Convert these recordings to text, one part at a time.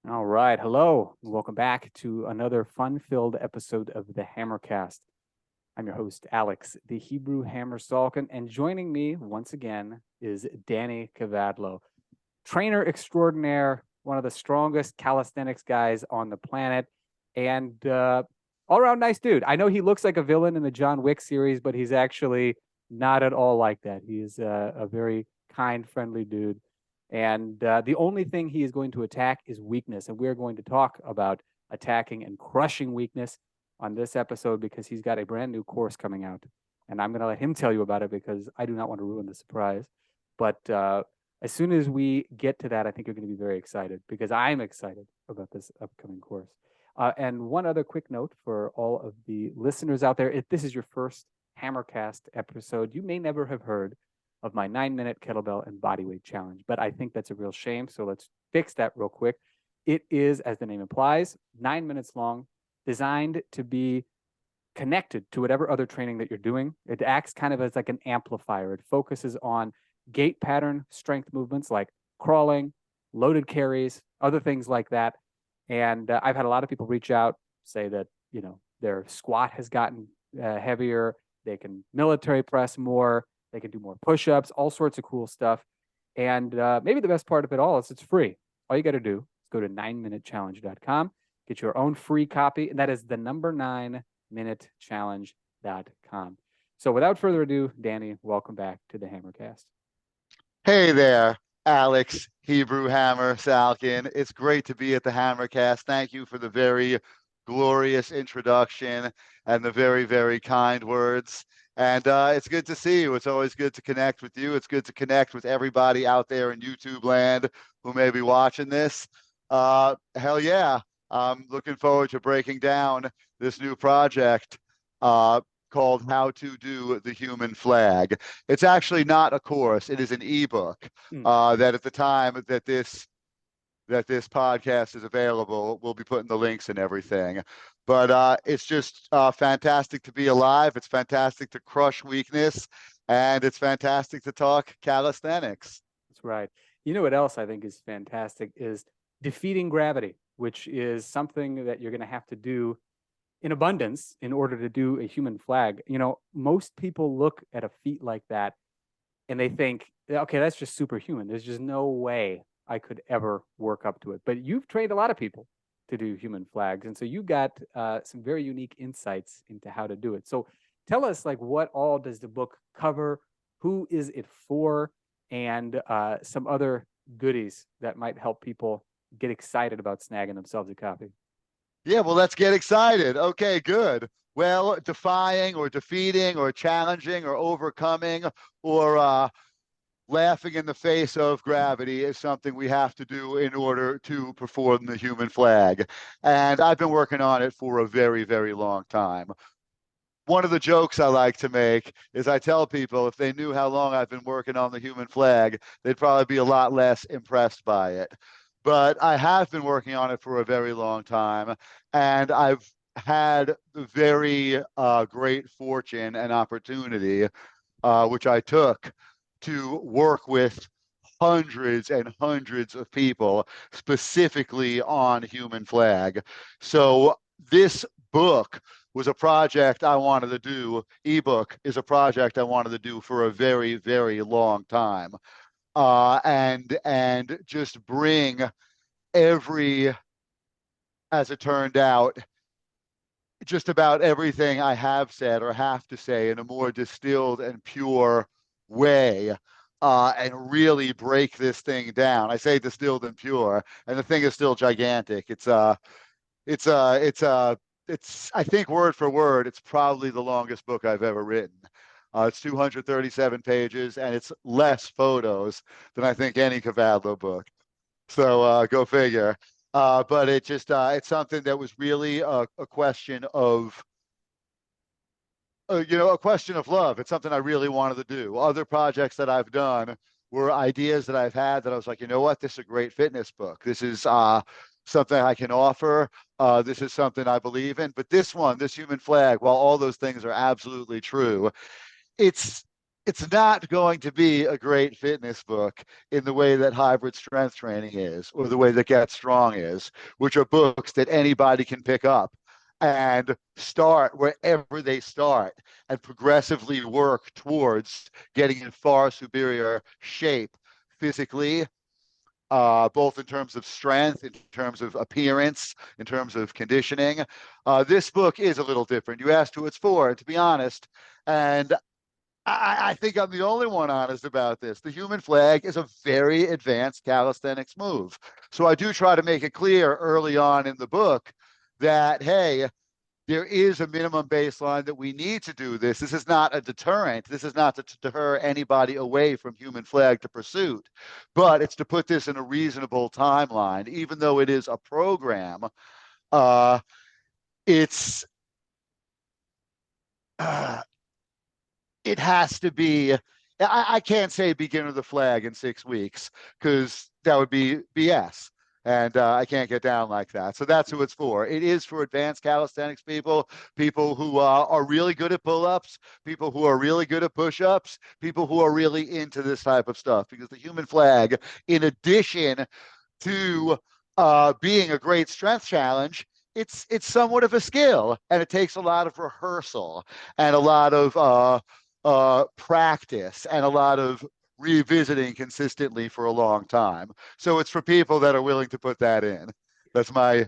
All right. Hello. Welcome back to another fun-filled episode of the Hammercast. I'm your host, Alex, the Hebrew Hammer Salkin, and joining me once again is Danny Kavadlo, trainer extraordinaire, one of the strongest calisthenics guys on the planet, and all-around nice dude. I know he looks like a villain in the John Wick series, but he's actually not at all like that. He is a very kind, friendly dude. And the only thing he is going to attack is weakness. And we're going to talk about attacking and crushing weakness on this episode because he's got a brand new course coming out. And I'm going to let him tell you about it because I do not want to ruin the surprise. But as soon as we get to that, I think you're going to be very excited because I'm excited about this upcoming course. And one other quick note for all of the listeners out there: if this is your first Hammercast episode, you may never have heard of my 9-minute kettlebell and bodyweight challenge, but I think that's a real shame. So let's fix that real quick. It is, as the name implies, 9 minutes long, designed to be connected to whatever other training that you're doing. It acts kind of as like an amplifier. It focuses on gait pattern strength movements like crawling, loaded carries, other things like that. And I've had a lot of people reach out, say that, their squat has gotten heavier. They can military press more. They can do more push-ups, all sorts of cool stuff. And maybe the best part of it all is it's free. All you got to do is go to 9minutechallenge.com, get your own free copy, and that is the number 9minutechallenge.com. So without further ado, Danny, welcome back to the Hammercast. Hey there, Alex, Hebrew Hammer Salkin. It's great to be at the Hammercast. Thank you for the very glorious introduction and the very, very kind words. And it's good to see you. It's always good to connect with you. It's good to connect with everybody out there in YouTube land who may be watching this. Hell yeah. I'm looking forward to breaking down this new project called How to Do the Human Flag. It's actually not a course. It is an ebook that at the time that this podcast is available, we'll be putting the links and everything. But it's just fantastic to be alive. It's fantastic to crush weakness, and it's fantastic to talk calisthenics. That's right. You know what else I think is fantastic is defeating gravity, which is something that you're going to have to do in abundance in order to do a human flag. Most people look at a feat like that and they think, okay, that's just superhuman. There's just no way I could ever work up to it. But you've trained a lot of people to do human flags. And so you got some very unique insights into how to do it. So tell us, like, what all does the book cover? Who is it for? And some other goodies that might help people get excited about snagging themselves a copy. Yeah, well, let's get excited. Okay, good. Well, defying or defeating or challenging or overcoming or laughing in the face of gravity is something we have to do in order to perform the human flag. And I've been working on it for a very, very long time. One of the jokes I like to make is I tell people if they knew how long I've been working on the human flag, they'd probably be a lot less impressed by it. But I have been working on it for a very long time, and I've had the very great fortune and opportunity, which I took, to work with hundreds and hundreds of people specifically on human flag. So this book was a project I wanted to do. Ebook is a project I wanted to do for a very, very long time. And just bring every, as it turned out, just about everything I have said or have to say in a more distilled and pure way, and really break this thing down. I say distilled and pure, and the thing is still gigantic. It's I think word for word, it's probably the longest book I've ever written. It's 237 pages, and it's less photos than I think any Kavadlo book. So go figure. But it's something that was really a question of a question of love. It's something I really wanted to do. Other projects that I've done were ideas that I've had that I was like, you know what, this is a great fitness book. This is something I can offer. This is something I believe in. But this one, this human flag, while all those things are absolutely true, it's it's not going to be a great fitness book in the way that Hybrid Strength Training is, or the way that Get Strong is, which are books that anybody can pick up and start wherever they start and progressively work towards getting in far superior shape physically, both in terms of strength, in terms of appearance, in terms of conditioning. This book is a little different. You asked who it's for, and to be honest, and I think I'm the only one honest about this. The human flag is a very advanced calisthenics move. So I do try to make it clear early on in the book that, hey, there is a minimum baseline that we need to do this. This is not a deterrent. This is not to deter anybody away from human flag to pursuit, but it's to put this in a reasonable timeline. Even though it is a program, it's it has to be. I can't say beginner the flag in 6 weeks because that would be BS. And I can't get down like that. So that's who it's for. It is for advanced calisthenics people, people who are really good at pull-ups, people who are really good at push-ups, people who are really into this type of stuff. Because the human flag, in addition to being a great strength challenge, it's somewhat of a skill, and it takes a lot of rehearsal and a lot of practice and a lot of revisiting consistently for a long time. So it's for people that are willing to put that in. That's my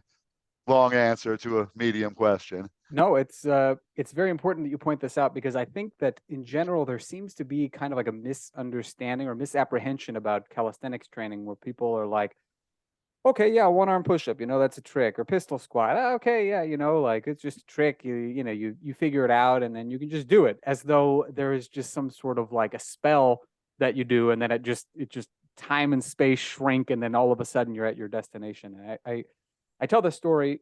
long answer to a medium question. No, it's very important that you point this out, because I think that in general there seems to be kind of like a misunderstanding or misapprehension about calisthenics training, where people are like, okay, yeah, one arm push up, that's a trick, or pistol squat. Okay, yeah, like it's just a trick. You figure it out and then you can just do it, as though there is just some sort of like a spell that you do, and then it just time and space shrink, and then all of a sudden you're at your destination. I tell the story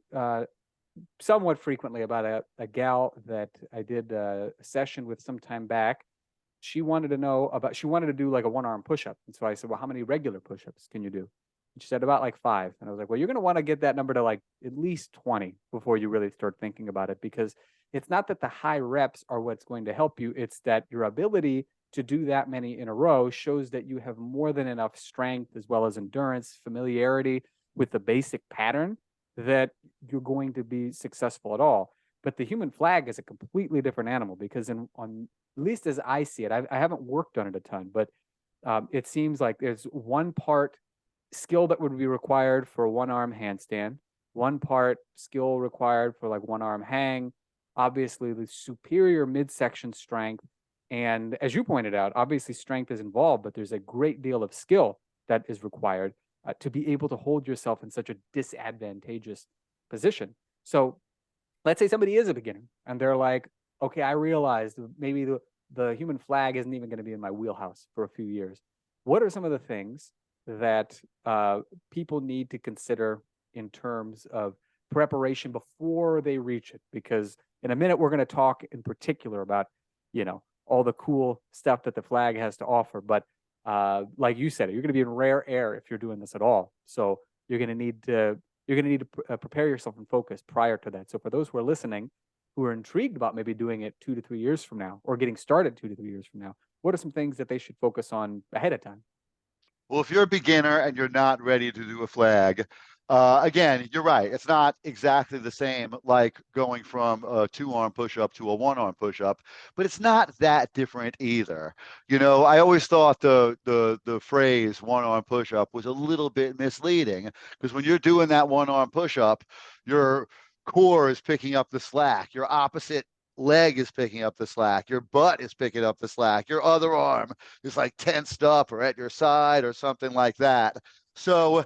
somewhat frequently about a gal that I did a session with some time back. She wanted to do like a one arm push up, and so I said, well, how many regular push ups can you do? She said about like 5. And I was like, well, you're going to want to get that number to like at least 20 before you really start thinking about it, because it's not that the high reps are what's going to help you. It's that your ability to do that many in a row shows that you have more than enough strength, as well as endurance, familiarity with the basic pattern, that you're going to be successful at all. But the human flag is a completely different animal, because on at least as I see it, I haven't worked on it a ton, but it seems like there's one part skill that would be required for one arm handstand, one part skill required for like one arm hang, obviously the superior midsection strength. And as you pointed out, obviously strength is involved, but there's a great deal of skill that is required to be able to hold yourself in such a disadvantageous position. So let's say somebody is a beginner and they're like, okay, I realized maybe the human flag isn't even going to be in my wheelhouse for a few years. What are some of the things that people need to consider in terms of preparation before they reach it? Because in a minute, we're going to talk in particular about, all the cool stuff that the flag has to offer. But like you said, you're going to be in rare air if you're doing this at all. So you're going to need to prepare yourself and focus prior to that. So for those who are listening, who are intrigued about maybe doing it 2 to 3 years from now, or getting started 2 to 3 years from now, what are some things that they should focus on ahead of time? Well, if you're a beginner and you're not ready to do a flag, again, you're right. It's not exactly the same like going from a 2-arm push-up to a 1-arm push-up, but it's not that different either. I always thought the phrase 1-arm push-up was a little bit misleading, because when you're doing that 1-arm push-up, your core is picking up the slack. Your opposite leg is picking up the slack. Your butt is picking up the slack. Your other arm is like tensed up or at your side or something like that. So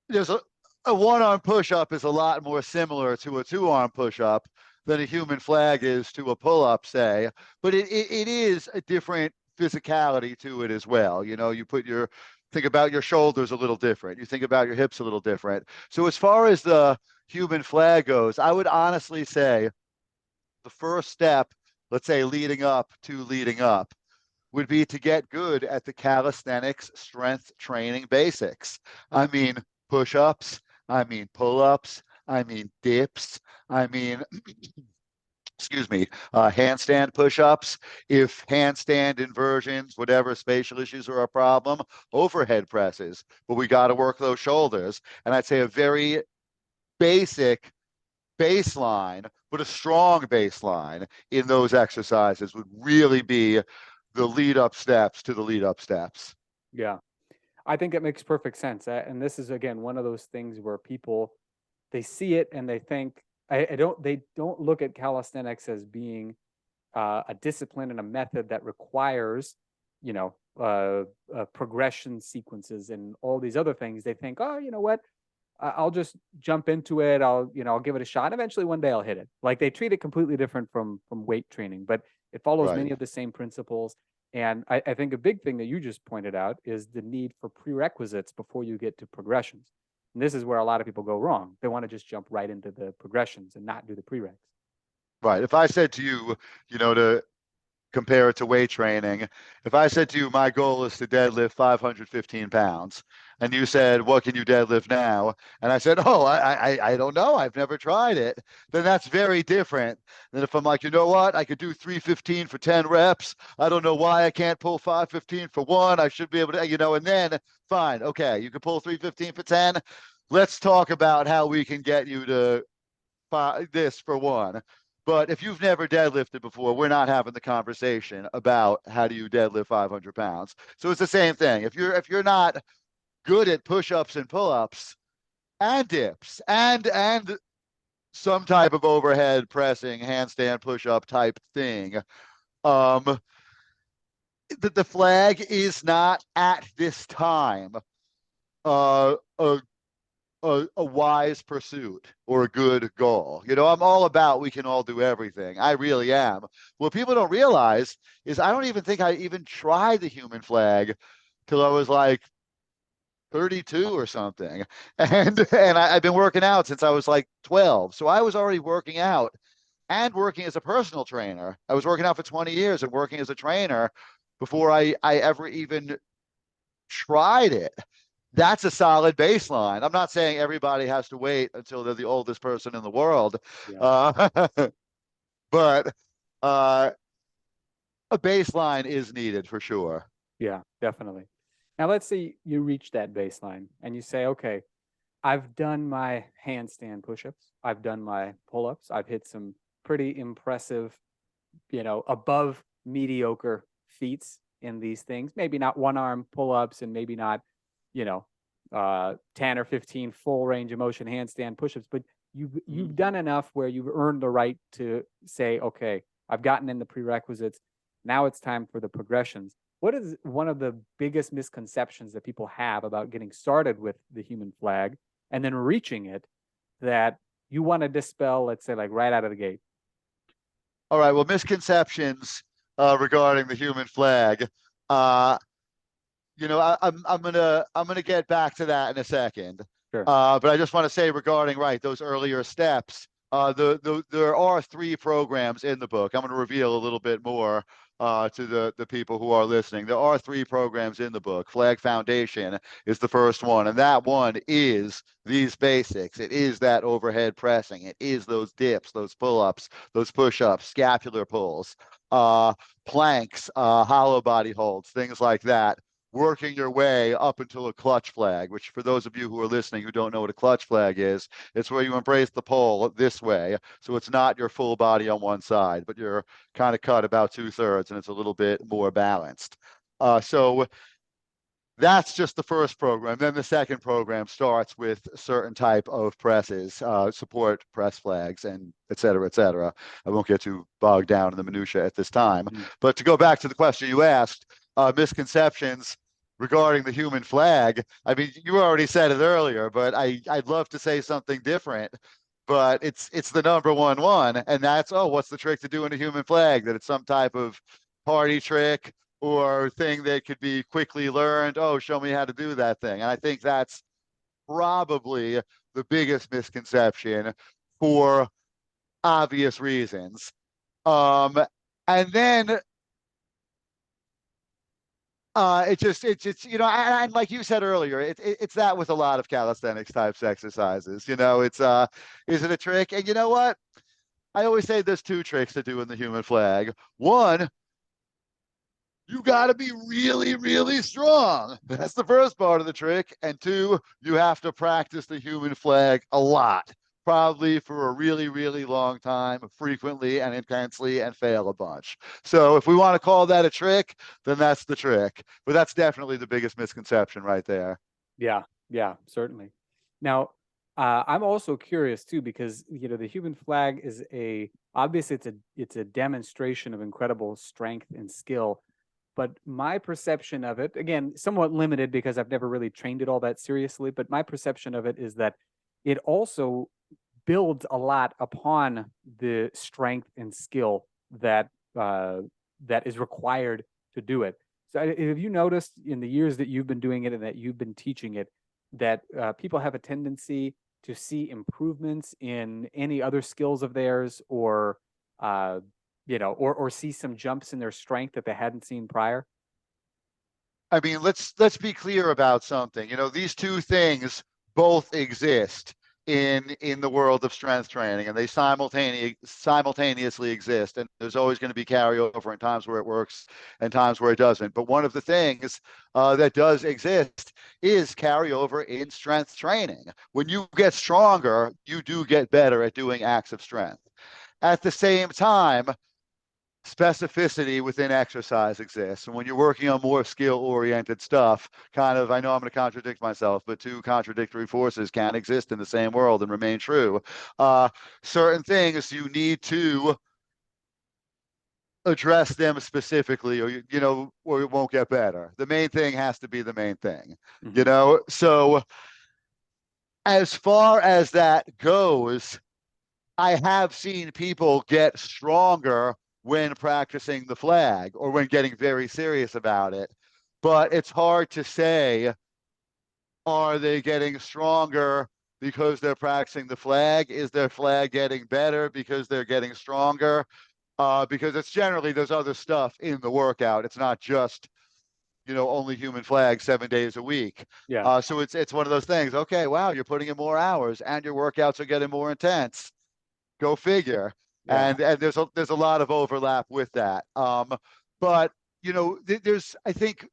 there's a 1-arm push-up is a lot more similar to a 2-arm push-up than a human flag is to a pull-up, say. But it is a different physicality to it as well. You think about your shoulders a little different. You think about your hips a little different. So as far as the human flag goes, I would honestly say the first step, let's say leading up, would be to get good at the calisthenics strength training basics. I mean, push-ups, I mean, pull-ups, I mean, dips, I mean, excuse me, handstand push-ups. If handstand inversions, whatever spatial issues are a problem, overhead presses, but we got to work those shoulders. And I'd say a very basic baseline, but a strong baseline in those exercises would really be the lead up steps to the lead up steps. Yeah. I think it makes perfect sense. And this is again one of those things where people they see it and they think they don't look at calisthenics as being a discipline and a method that requires, you know, progression sequences and all these other things. They think, oh, you know what, I'll just jump into it. I'll give it a shot. Eventually, one day I'll hit it. Like they treat it completely different from weight training, but it follows Right. many of the same principles. And I think a big thing that you just pointed out is the need for prerequisites before you get to progressions. And this is where a lot of people go wrong. They want to just jump right into the progressions and not do the prereqs. Right. If I said to you, to compare it to weight training, if I said to you, my goal is to deadlift 515 pounds, and you said, what can you deadlift now? And I said, oh, I don't know. I've never tried it. Then that's very different than if I'm like, you know what? I could do 315 for 10 reps. I don't know why I can't pull 515 for one. I should be able to, and then fine. Okay. You can pull 315 for 10. Let's talk about how we can get you to this for one. But if you've never deadlifted before, we're not having the conversation about how do you deadlift 500 pounds. So it's the same thing. If you're not good at push-ups and pull-ups and dips and some type of overhead pressing, handstand push-up type thing, the flag is not at this time uh, a a wise pursuit or a good goal. I'm all about we can all do everything. I really am. What people don't realize is I don't even think I even tried the human flag till I was like 32 or something. And I've been working out since I was like 12. So I was already working out and working as a personal trainer. I was working out for 20 years and working as a trainer before I ever even tried it. That's a solid baseline. I'm not saying everybody has to wait until they're the oldest person in the world, Yeah. but a baseline is needed for sure. Yeah, definitely. Now, let's say you reach that baseline and you say, okay, I've done my handstand push-ups. I've done my pull-ups. I've hit some pretty impressive, above mediocre feats in these things. Maybe not one-arm pull-ups and maybe not, 10 or 15 full range of motion handstand push-ups, but you've done enough where you've earned the right to say, okay, I've gotten in the prerequisites. Now it's time for the progressions. What is one of the biggest misconceptions that people have about getting started with the human flag and then reaching it that you want to dispel, let's say, like right out of the gate? All right. Well, misconceptions regarding the human flag. I'm gonna get back to that in a second. Sure. But I just want to say regarding those earlier steps. There are 3 programs in the book. I'm going to reveal a little bit more to the people who are listening. There are 3 programs in the book. Flag Foundation is the first one, and that one is these basics. It is that overhead pressing. It is those dips, those pull-ups, those push-ups, scapular pulls, planks, hollow body holds, things like that. Working your way up until a clutch flag, which for those of you who are listening who don't know what a clutch flag is, it's where you embrace the pole this way. So it's not your full body on one side, but you're kind of cut about 2/3 and it's a little bit more balanced. So that's just the first program. Then the second program starts with a certain type of presses, support press flags, and et cetera, et cetera. I won't get too bogged down in the minutia at this time. But to go back to the question you asked, misconceptions regarding the human flag. I mean, you already said it earlier, but I'd love to say something different. But it's the number one, and that's, what's the trick to doing a human flag? That it's some type of party trick or thing that could be quickly learned. Oh, show me how to do that thing. And I think that's probably the biggest misconception for obvious reasons. And then and like you said earlier, it's that with a lot of calisthenics types exercises. It's is it a trick? And you know what? I always say there's two tricks to do in the human flag. One, you got to be really, really strong. That's the first part of the trick. And two, you have to practice the human flag a lot, probably for a really, really long time, frequently and intensely, and fail a bunch. So if we want to call that a trick, then that's the trick. But that's definitely the biggest misconception right there. Yeah, yeah, certainly. Now, I'm also curious too because the human flag is obviously it's a demonstration of incredible strength and skill, but my perception of it, again, somewhat limited because I've never really trained it all that seriously, but my perception of it is that it also builds a lot upon the strength and skill that is required to do it. So have you noticed in the years that you've been doing it and that you've been teaching it that people have a tendency to see improvements in any other skills of theirs, or or see some jumps in their strength that they hadn't seen prior? I mean, let's be clear about something. These two things both exist in the world of strength training, and they simultaneously exist. And there's always going to be carryover in times where it works and times where it doesn't. But one of the things that does exist is carryover in strength training. When you get stronger, you do get better at doing acts of strength. At the same time, specificity within exercise exists. And when you're working on more skill-oriented stuff, I know I'm going to contradict myself, but two contradictory forces can exist in the same world and remain true. Certain things you need to address them specifically, or it won't get better. The main thing has to be the main thing, So as far as that goes, I have seen people get stronger when practicing the flag or when getting very serious about it. But it's hard to say, are they getting stronger because they're practicing the flag? Is their flag getting better because they're getting stronger? Because it's generally there's other stuff in the workout. It's not just only human flag 7 days a week. Yeah. So it's one of those things. Okay, wow, you're putting in more hours and your workouts are getting more intense. Go figure. Yeah. And there's a lot of overlap with that. But there's, I think,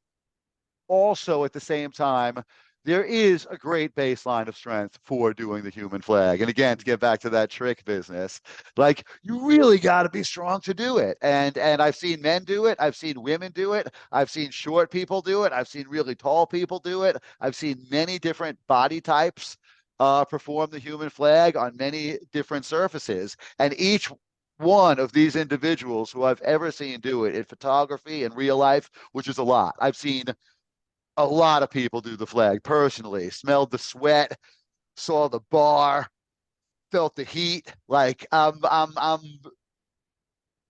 also at the same time, there is a great baseline of strength for doing the human flag. And again, to get back to that trick business, like you really got to be strong to do it. And I've seen men do it. I've seen women do it. I've seen short people do it. I've seen really tall people do it. I've seen many different body types perform the human flag on many different surfaces. And each one of these individuals who I've ever seen do it in photography and real life, which is a lot. I've seen a lot of people do the flag personally, smelled the sweat, saw the bar, felt the heat. Like I'm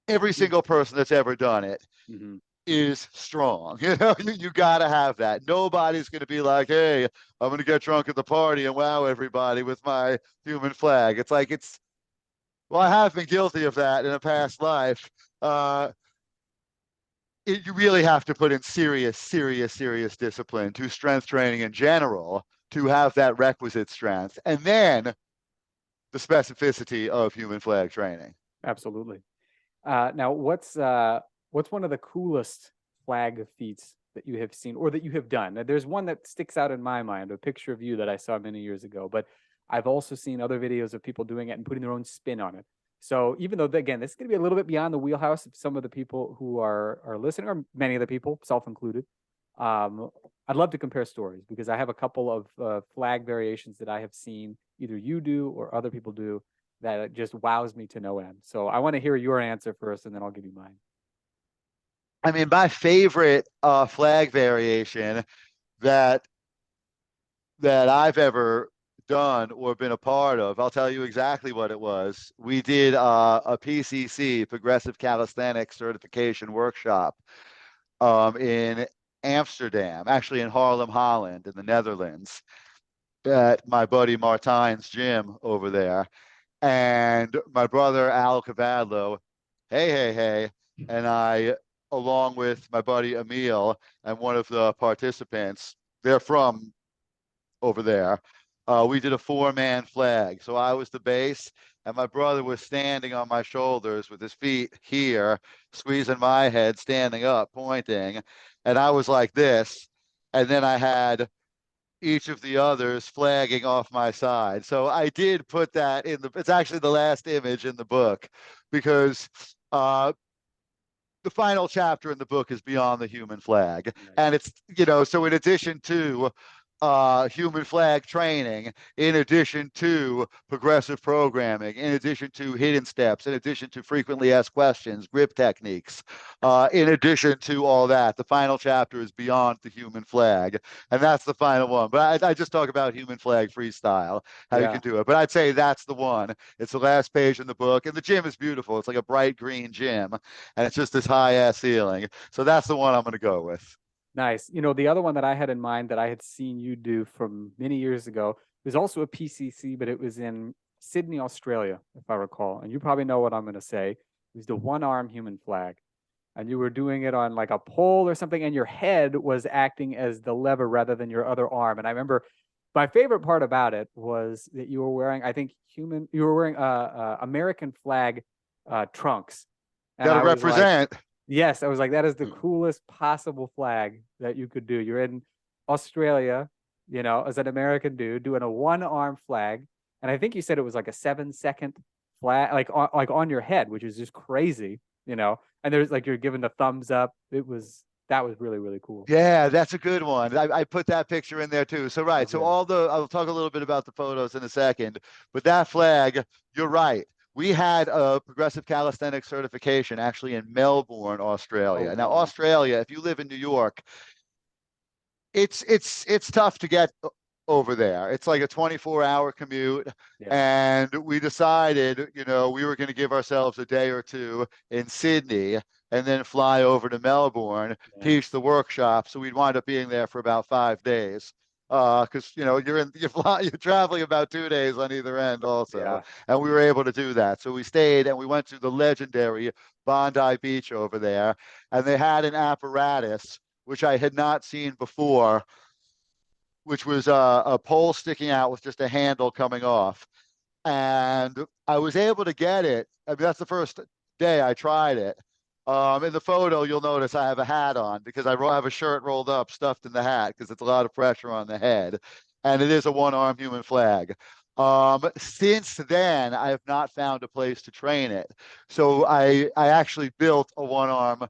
every single person that's ever done it Mm-hmm. is strong. You got to have that. Nobody's going to be like, hey, I'm going to get drunk at the party and wow everybody with my human flag. Well, I have been guilty of that in a past life. You really have to put in serious discipline to strength training in general to have that requisite strength. And then the specificity of human flag training. Absolutely. Now, what's one of the coolest flag feats that you have seen or that you have done? Now, there's one that sticks out in my mind, a picture of you that I saw many years ago, but I've also seen other videos of people doing it and putting their own spin on it. So even though, again, this is going to be a little bit beyond the wheelhouse of some of the people who are listening, or many of the people, self-included, I'd love to compare stories because I have a couple of flag variations that I have seen either you do or other people do that just wows me to no end. So I want to hear your answer first, and then I'll give you mine. I mean, my favorite flag variation that I've ever done or been a part of, I'll tell you exactly what it was. We did a PCC, Progressive Calisthenics Certification Workshop, in Amsterdam, actually in Haarlem, Holland, in the Netherlands, at my buddy Martijn's gym over there. And my brother Al Kavadlo, hey, and I, along with my buddy Emil and one of the participants, they're from over there. we did a 4-man flag. So I was the base, and my brother was standing on my shoulders with his feet here, squeezing my head, standing up, pointing. And I was like this. And then I had each of the others flagging off my side. So I did put that in it's actually the last image in the book, because the final chapter in the book is beyond the human flag. Nice. And it's, so in addition to human flag training, in addition to progressive programming, in addition to hidden steps, in addition to frequently asked questions, grip techniques, in addition to all that, the final chapter is beyond the human flag. And that's the final one. But I just talk about human flag freestyle, how you Yeah. can do it. But I'd say that's the one. It's the last page in the book. And the gym is beautiful. It's like a bright green gym, and it's just this high ass ceiling. So that's the one I'm going to go with. Nice. The other one that I had in mind that I had seen you do from many years ago was also a PCC, but it was in Sydney, Australia, if I recall. And you probably know what I'm going to say. It was the one-arm human flag. And you were doing it on like a pole or something, and your head was acting as the lever rather than your other arm. And I remember my favorite part about it was that you were wearing, I think, you were wearing American flag trunks. And Got to I was like, represent. yes, I was like, that is the coolest possible flag that you could do. You're in Australia, as an American dude doing a one-arm flag. And I think you said it was like a 7-second flag, like on your head, which is just crazy, and there's like, you're giving the thumbs up. That was really, really cool. Yeah, that's a good one. I put that picture in there too. So right. So Okay. I'll talk a little bit about the photos in a second, but that flag, you're right. We had a progressive calisthenics certification actually in Melbourne, Australia. Oh, Now, wow. Australia, if you live in New York, it's tough to get over there. It's like a 24-hour commute. Yeah. And we decided, we were going to give ourselves a day or two in Sydney and then fly over to Melbourne, Yeah. teach the workshop. So we'd wind up being there for about 5 days. Because you're traveling about 2 days on either end also. Yeah. And we were able to do that. So we stayed and we went to the legendary Bondi Beach over there, and they had an apparatus which I had not seen before, which was a pole sticking out with just a handle coming off. And I was able to get it. I mean, that's the first day I tried it. In the photo, you'll notice I have a hat on because I have a shirt rolled up, stuffed in the hat, because it's a lot of pressure on the head. And it is a one-arm human flag. Since then, I have not found a place to train it. So I actually built a one-arm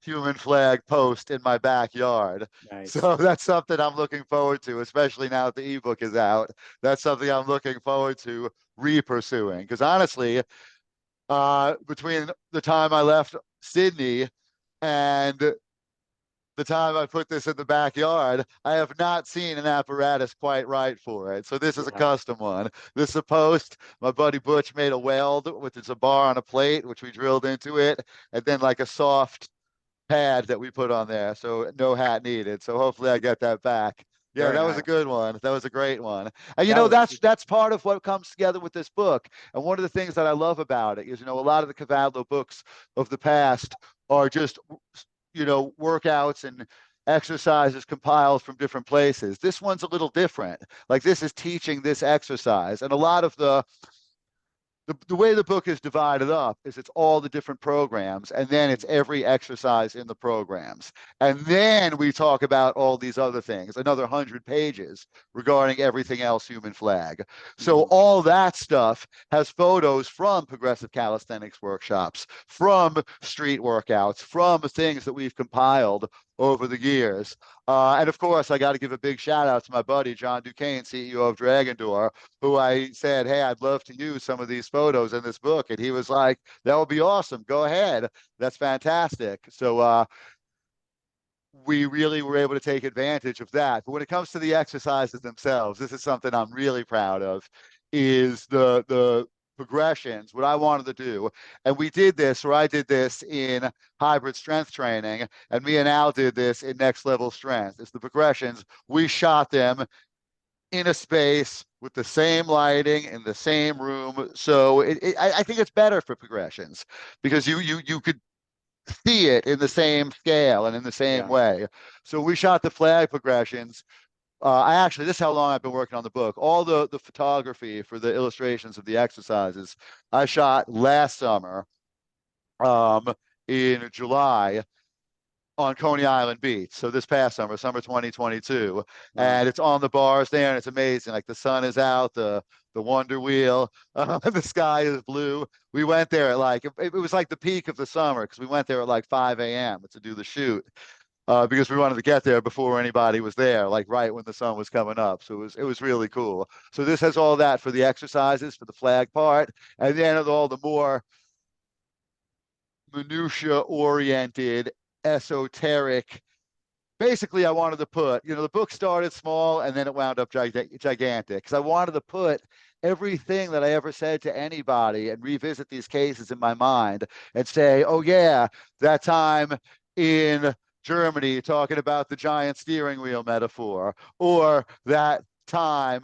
human flag post in my backyard. Nice. So that's something I'm looking forward to, especially now that the ebook is out. That's something I'm looking forward to re-pursuing. Because honestly, between the time I left Sydney and the time I put this in the backyard, I have not seen an apparatus quite right for it. So this is a Yeah. custom one. This is a post. My buddy Butch made a weld, which is a bar on a plate, which we drilled into it, and then like a soft pad that we put on there. So no hat needed. So hopefully I get that back. Yeah, Very that was nice. a good one. That was a great one. And That was that's part of what comes together with this book. And one of the things that I love about it is, a lot of the Kavadlo books of the past are just, workouts and exercises compiled from different places. This one's a little different. Like, this is teaching this exercise. And a lot of the way the book is divided up is it's all the different programs, and then it's every exercise in the programs. And then we talk about all these other things, another 100 pages regarding everything else human flag. So all that stuff has photos from progressive calisthenics workshops, from street workouts, from things that we've compiled over the years. And of course, I got to give a big shout out to my buddy, John Duquesne, CEO of Dragon Door, who I said, hey, I'd love to use some of these photos in this book. And he was like, that would be awesome. Go ahead. That's fantastic. So we really were able to take advantage of that. But when it comes to the exercises themselves, this is something I'm really proud of, is the progressions, what I wanted to do. And we did this, or I did this in hybrid strength training, and me and Al did this in next level strength. It's the progressions. We shot them in a space with the same lighting in the same room. So I think it's better for progressions because you could see it in the same scale and in the same Yeah. way. So we shot the flag progressions this is how long I've been working on the book. All the photography for the illustrations of the exercises I shot last summer, in July on Coney Island Beach. So this past summer, summer 2022, Wow. and it's on the bars there, and it's amazing. Like the sun is out, the wonder wheel, the sky is blue. We went there at like it was like the peak of the summer because we went there at like 5 a.m. to do the shoot. Because we wanted to get there before anybody was there, like right when the sun was coming up. So it was really cool. So this has all that for the exercises, for the flag part, and then all the more minutia oriented, esoteric. Basically, I wanted to put, the book started small and then it wound up gigantic because I wanted to put everything that I ever said to anybody and revisit these cases in my mind and say, oh yeah, that time in Germany talking about the giant steering wheel metaphor, or that time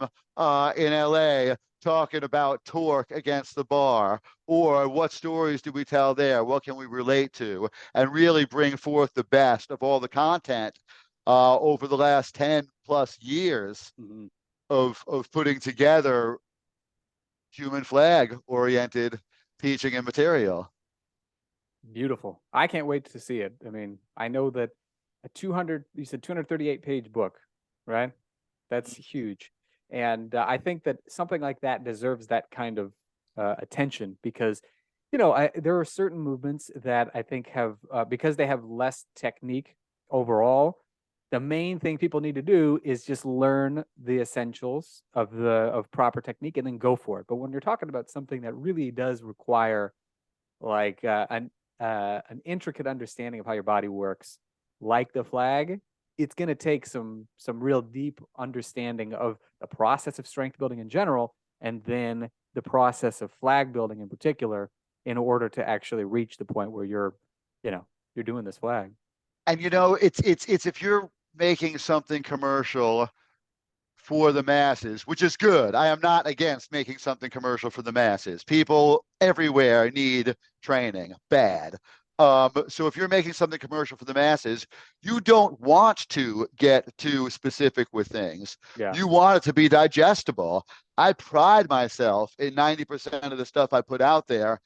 in LA talking about torque against the bar, or what stories do we tell there? What can we relate to? And really bring forth the best of all the content over the last 10 plus years Mm-hmm. of putting together human flag oriented teaching and material. Beautiful. I can't wait to see it. I mean, I know that you said 238 page book, right? That's huge. And I think that something like that deserves that kind of attention because, there are certain movements that I think have, because they have less technique overall, the main thing people need to do is just learn the essentials of proper technique and then go for it. But when you're talking about something that really does require like an intricate understanding of how your body works, like the flag, it's going to take some real deep understanding of the process of strength building in general, and then the process of flag building in particular, in order to actually reach the point where you're doing this flag. And it's if you're making something commercial for the masses, which is good. I am not against making something commercial for the masses. People everywhere need training bad. So if you're making something commercial for the masses, you don't want to get too specific with things. Yeah. You want it to be digestible. I pride myself in 90% of the stuff I put out there,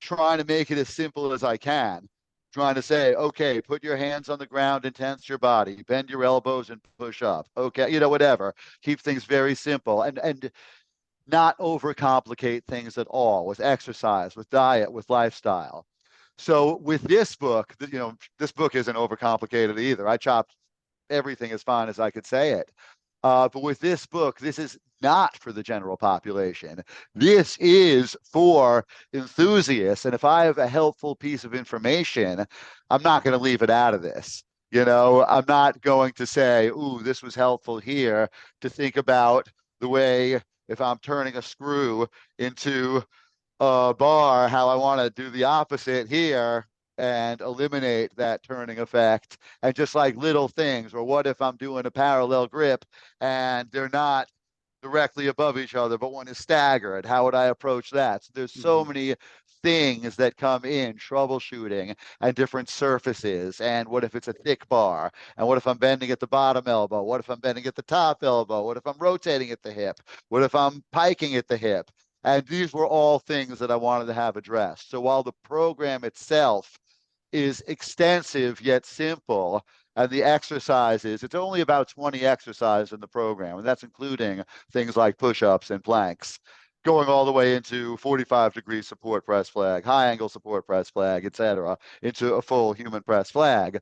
trying to make it as simple as I can. Trying to say, okay, put your hands on the ground and tense your body, bend your elbows and push up. Okay, whatever. Keep things very simple and not overcomplicate things at all with exercise, with diet, with lifestyle. So with this book, this book isn't overcomplicated either. I chopped everything as fine as I could say it. But with this book, this is not for the general population. This is for enthusiasts. And if I have a helpful piece of information, I'm not going to leave it out of this. I'm not going to say, ooh, this was helpful here, to think about the way if I'm turning a screw into a bar, how I want to do the opposite here and eliminate that turning effect. And just like little things, or what if I'm doing a parallel grip and they're not directly above each other, but one is staggered? How would I approach that? So there's so many things that come in troubleshooting and different surfaces. And what if it's a thick bar? And what if I'm bending at the bottom elbow? What if I'm bending at the top elbow? What if I'm rotating at the hip? What if I'm piking at the hip? And these were all things that I wanted to have addressed. So while the program itself is extensive yet simple, and the exercises, it's only about 20 exercises in the program, and that's including things like push-ups and planks, going all the way into 45-degree support press flag, high angle support press flag, etc., into a full human press flag.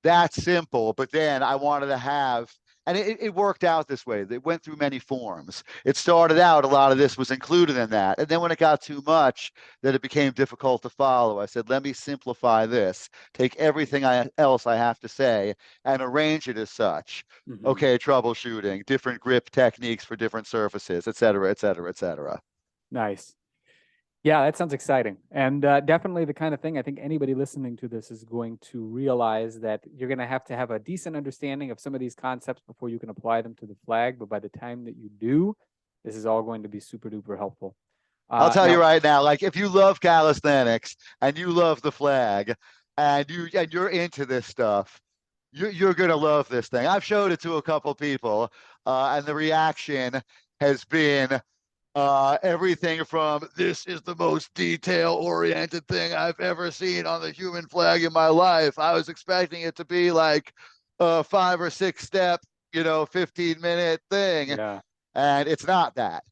That's simple, but then I wanted to have, and it worked out this way. They went through many forms. It started out, a lot of this was included in that. And then when it got too much, that it became difficult to follow, I said, let me simplify this, take everything else I have to say and arrange it as such. Okay, troubleshooting, different grip techniques for different surfaces, et cetera, et cetera, et cetera. Nice. Yeah, that sounds exciting. And definitely the kind of thing I think anybody listening to this is going to realize, that you're going to have a decent understanding of some of these concepts before you can apply them to the flag. But by the time that you do, this is all going to be super duper helpful. I'll tell you right now, like if you love calisthenics and you love the flag and you're into this stuff, You're gonna love this thing. I've showed it to a couple people, and the reaction has been everything from "this is the most detail-oriented thing I've ever seen on the human flag in my life. I was expecting it to be like a 5 or 6 step, 15-minute thing, Yeah. and it's not that.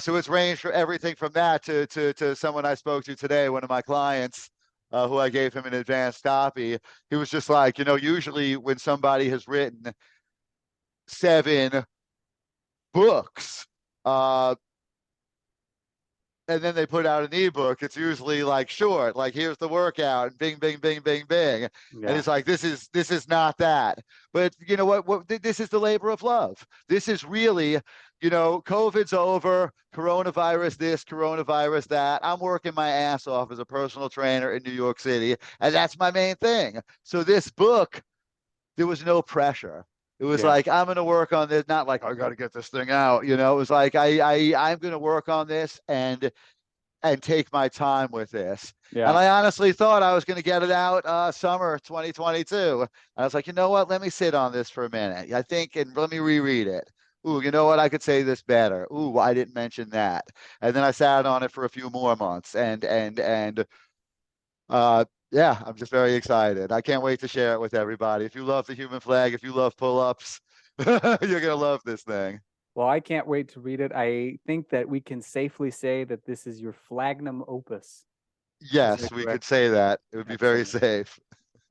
So it's ranged for everything from that to someone I spoke to today, one of my clients, who I gave him an advanced copy. He was just like, usually when somebody has written 7 books, uh, and then they put out an ebook, it's usually like short, like here's the workout, and bing, bing, bing, bing, bing. And Yeah. it's like this is not that. But you know what? This is the labor of love. This is really, COVID's over, coronavirus this, coronavirus that. I'm working my ass off as a personal trainer in New York City, and that's my main thing. So this book, there was no pressure. It was Yeah. like, I'm going to work on this, not like I got to get this thing out. It was like I'm going to work on this and take my time with this. And Yeah. I honestly thought I was going to get it out summer 2022. And I was like, you know what? Let me sit on this for a minute. I think, and let me reread it. Ooh, you know what? I could say this better. Ooh, I didn't mention that. And then I sat on it for a few more months, and yeah, I'm just very excited. I can't wait to share it with everybody. If you love the human flag, if you love pull-ups, you're gonna love this thing. Well, I can't wait to read it. I think that we can safely say that this is your flagnum opus. Is Yes, that we could correct? say that. It would be very Excellent. safe.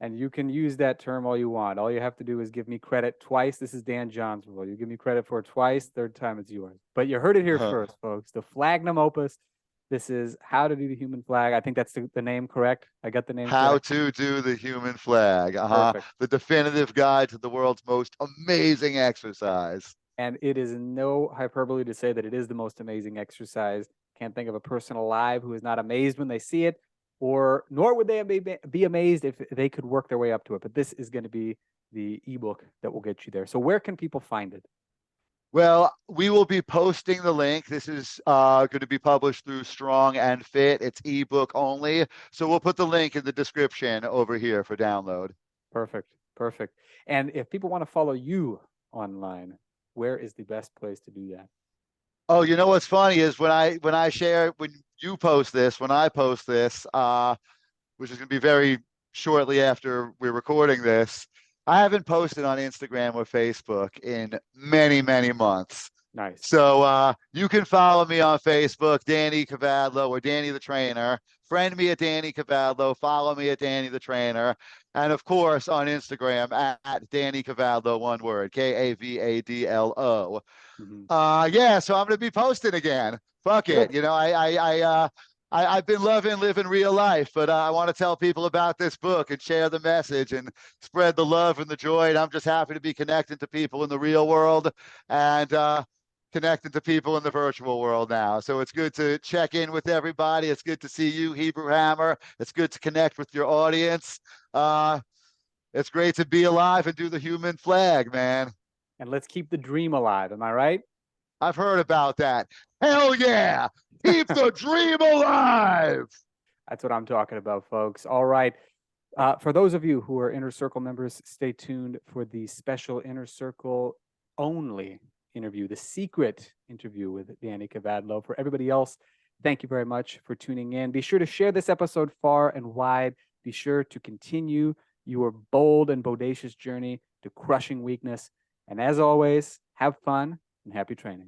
And you can use that term all you want. All you have to do is give me credit twice. This is Dan John's rule. You give me credit for it twice, third time it's yours. But you heard it here first, folks. The flagnum opus. This is how to do the human flag. I think that's the name correct. I got the name How correct. to do the human flag. Perfect. The definitive guide to the world's most amazing exercise. And it is no hyperbole to say that it is the most amazing exercise. Can't think of a person alive who is not amazed when they see it, or nor would they be amazed if they could work their way up to it. But this is going to be the ebook that will get you there. So where can people find it? Well, we will be posting the link. This is going to be published through Strong and Fit. It's ebook only. So we'll put the link in the description over here for download. Perfect. Perfect. And if people want to follow you online, where is the best place to do that? Oh, you know what's funny is when you post this, when I post this, which is going to be very shortly after we're recording this, I haven't posted on Instagram or Facebook in many, many months. Nice. So you can follow me on Facebook, Danny Kavadlo or Danny the Trainer. Friend me at Danny Kavadlo. Follow me at Danny the Trainer. And of course on Instagram at Danny Kavadlo, one word, Kavadlo. Mm-hmm. Yeah, so I'm gonna be posting again. Fuck it. Good. I've been loving living real life, but I want to tell people about this book and share the message and spread the love and the joy. And I'm just happy to be connecting to people in the real world and connecting to people in the virtual world now. So it's good to check in with everybody. It's good to see you, Hebrew Hammer. It's good to connect with your audience. It's great to be alive and do the human flag, man. And let's keep the dream alive. Am I right? I've heard about that. Hell yeah. Keep the dream alive. That's what I'm talking about, folks. All right. For those of you who are Inner Circle members, stay tuned for the special Inner Circle only interview, the secret interview with Danny Kavadlo. For everybody else, thank you very much for tuning in. Be sure to share this episode far and wide. Be sure to continue your bold and bodacious journey to crushing weakness. And as always, have fun and happy training.